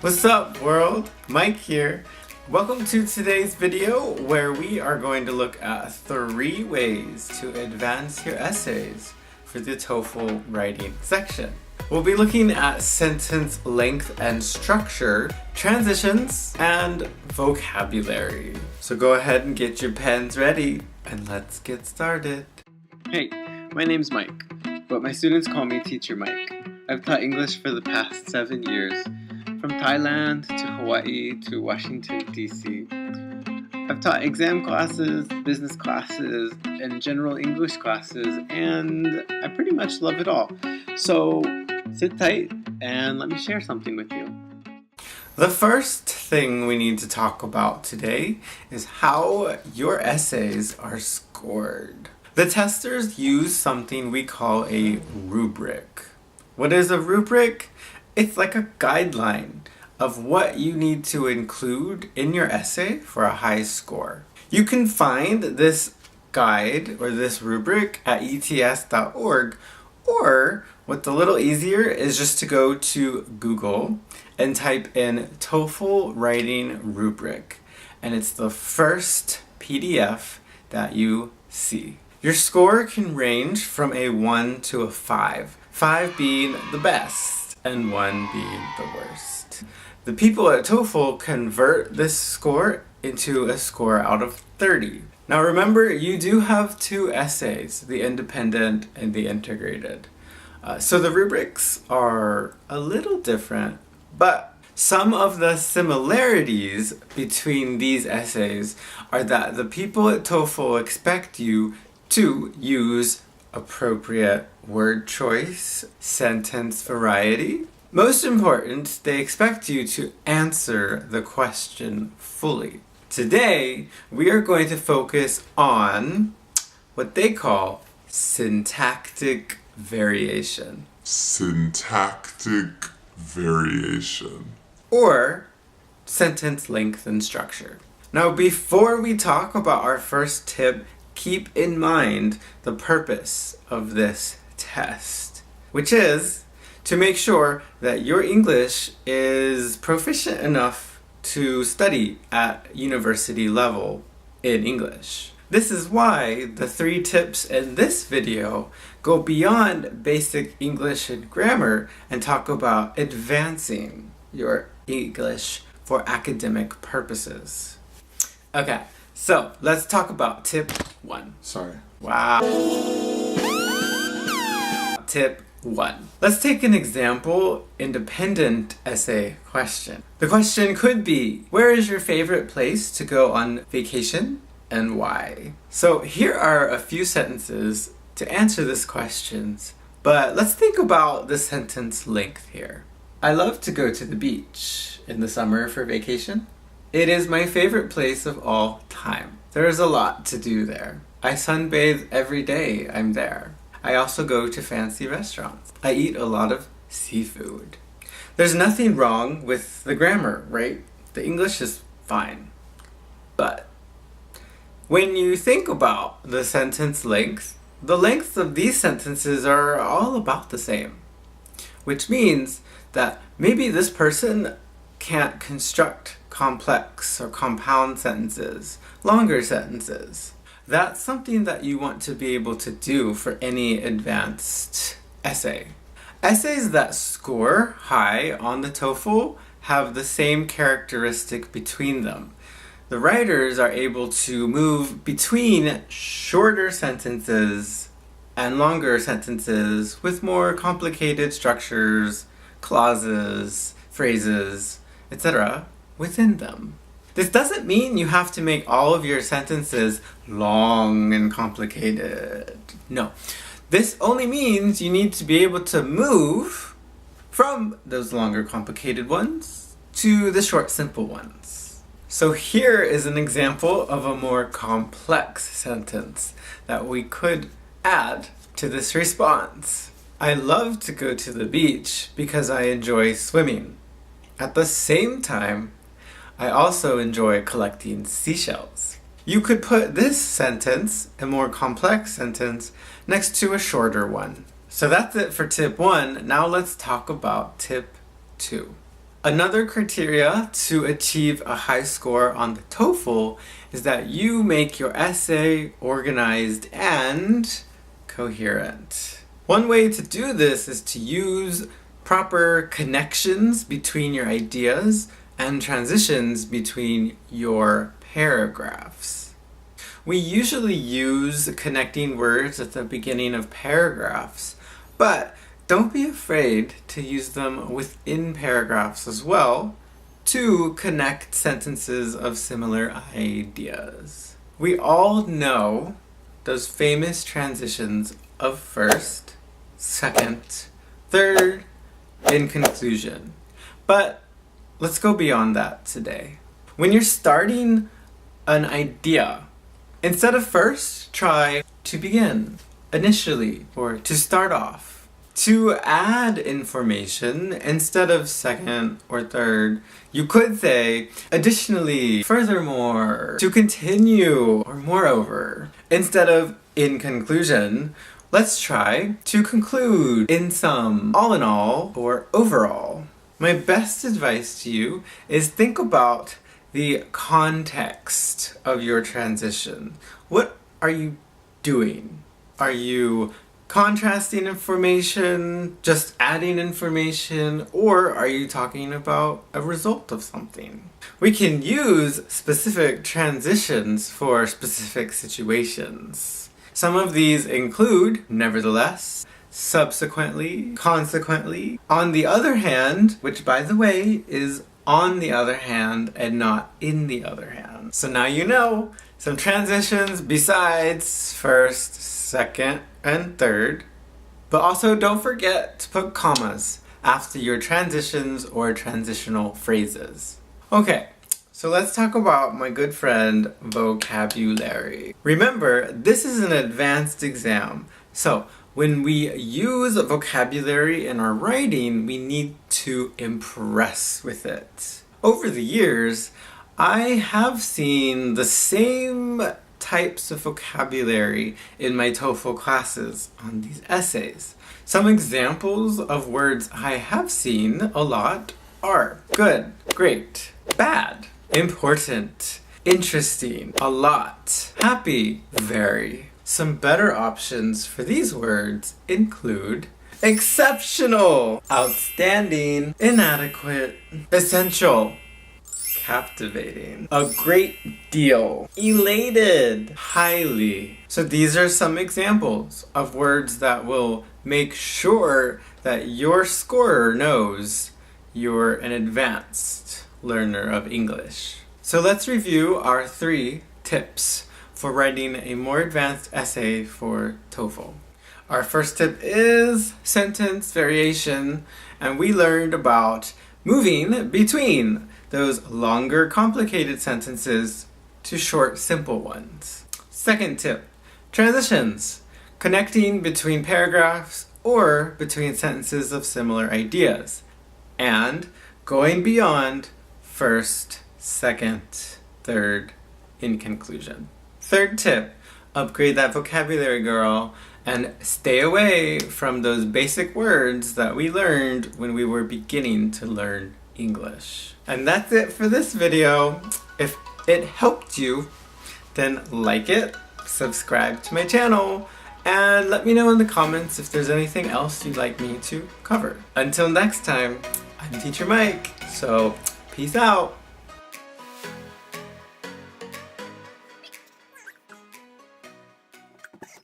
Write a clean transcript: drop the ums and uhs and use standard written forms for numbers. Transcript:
What's up, world? Mike here. Welcome to today's video where we are going to look at 3 ways to advance your essays for the TOEFL writing section. We'll be looking at sentence length and structure, transitions, and vocabulary. So go ahead and get your pens ready and let's get started. Hey, my name's Mike, but my students call me Teacher Mike. I've taught English for the past 7 years, from Thailand to Hawaii to Washington, D.C. I've taught exam classes, business classes, and general English classes, and I pretty much love it all. So sit tight and let me share something with you. The first thing we need to talk about today is how your essays are scored. The testers use something we call a rubric. What is a rubric? It's like a guideline of what you need to include in your essay for a high score. You can find this guide or this rubric at ets.org, or what's a little easier is just to go to Google and type in TOEFL writing rubric, and it's the first PDF that you see. Your score can range from a 1 to a 5, 5 being the best and 1 being the worst. The people at TOEFL convert this score into a score out of 30. Now remember, you do have 2 essays, the independent and the integrated. So the rubrics are a little different, but some of the similarities between these essays are that the people at TOEFL expect you to use appropriate word choice, sentence variety. Most important, they expect you to answer the question fully. Today, we are going to focus on what they call syntactic variation. Syntactic variation. Or sentence length and structure. Now, before we talk about our first tip, keep in mind the purpose of this test, which is to make sure that your English is proficient enough to study at university level in English. This is why the 3 tips in this video go beyond basic English and grammar and talk about advancing your English for academic purposes. Okay, so let's talk about tip 1. Sorry. Wow. Tip 1. Let's take an example independent essay question. The question could be, where is your favorite place to go on vacation and why? So here are a few sentences to answer this question, but let's think about the sentence length here. I love to go to the beach in the summer for vacation. It is my favorite place of all time. There is a lot to do there. I sunbathe every day I'm there. I also go to fancy restaurants. I eat a lot of seafood. There's nothing wrong with the grammar, right? The English is fine. But when you think about the sentence length, the lengths of these sentences are all about the same. Which means that maybe this person can't construct complex or compound sentences, longer sentences. That's something that you want to be able to do for any advanced essay. Essays that score high on the TOEFL have the same characteristic between them. The writers are able to move between shorter sentences and longer sentences with more complicated structures, clauses, phrases, etc. within them. This doesn't mean you have to make all of your sentences long and complicated. No. This only means you need to be able to move from those longer complicated ones to the short simple ones. So here is an example of a more complex sentence that we could add to this response. I love to go to the beach because I enjoy swimming. At the same time, I also enjoy collecting seashells. You could put this sentence, a more complex sentence, next to a shorter one. So that's it for tip 1. Now let's talk about tip 2. Another criteria to achieve a high score on the TOEFL is that you make your essay organized and coherent. One way to do this is to use proper connections between your ideas and transitions between your paragraphs. We usually use connecting words at the beginning of paragraphs, but don't be afraid to use them within paragraphs as well to connect sentences of similar ideas. We all know those famous transitions of first, second, third, in conclusion. But let's go beyond that today. When you're starting an idea, instead of first, try to begin, initially, or to start off. To add information, instead of second or third, you could say, additionally, furthermore, to continue, or moreover. Instead of in conclusion, let's try to conclude, in sum, all in all, or overall. My best advice to you is think about the context of your transition. What are you doing? Are you contrasting information, just adding information, or are you talking about a result of something? We can use specific transitions for specific situations. Some of these include nevertheless, subsequently, consequently, on the other hand, which by the way is on the other hand and not in the other hand. So now you know some transitions besides first, second, and third, but also don't forget to put commas after your transitions or transitional phrases. Okay, so let's talk about my good friend vocabulary. Remember, this is an advanced exam, so when we use vocabulary in our writing, we need to impress with it. Over the years, I have seen the same types of vocabulary in my TOEFL classes on these essays. Some examples of words I have seen a lot are good, great, bad, important, interesting, a lot, happy, very. Some better options for these words include exceptional, outstanding, inadequate, essential, captivating, a great deal, elated, highly. So these are some examples of words that will make sure that your scorer knows you're an advanced learner of English. So let's review our 3 tips for writing a more advanced essay for TOEFL. Our first tip is sentence variation, and we learned about moving between those longer, complicated sentences to short, simple ones. Second tip, transitions, connecting between paragraphs or between sentences of similar ideas, and going beyond first, second, third, in conclusion. Third tip, upgrade that vocabulary, girl, and stay away from those basic words that we learned when we were beginning to learn English. And that's it for this video. If it helped you, then like it, subscribe to my channel, and let me know in the comments if there's anything else you'd like me to cover. Until next time, I'm Teacher Mike, so peace out.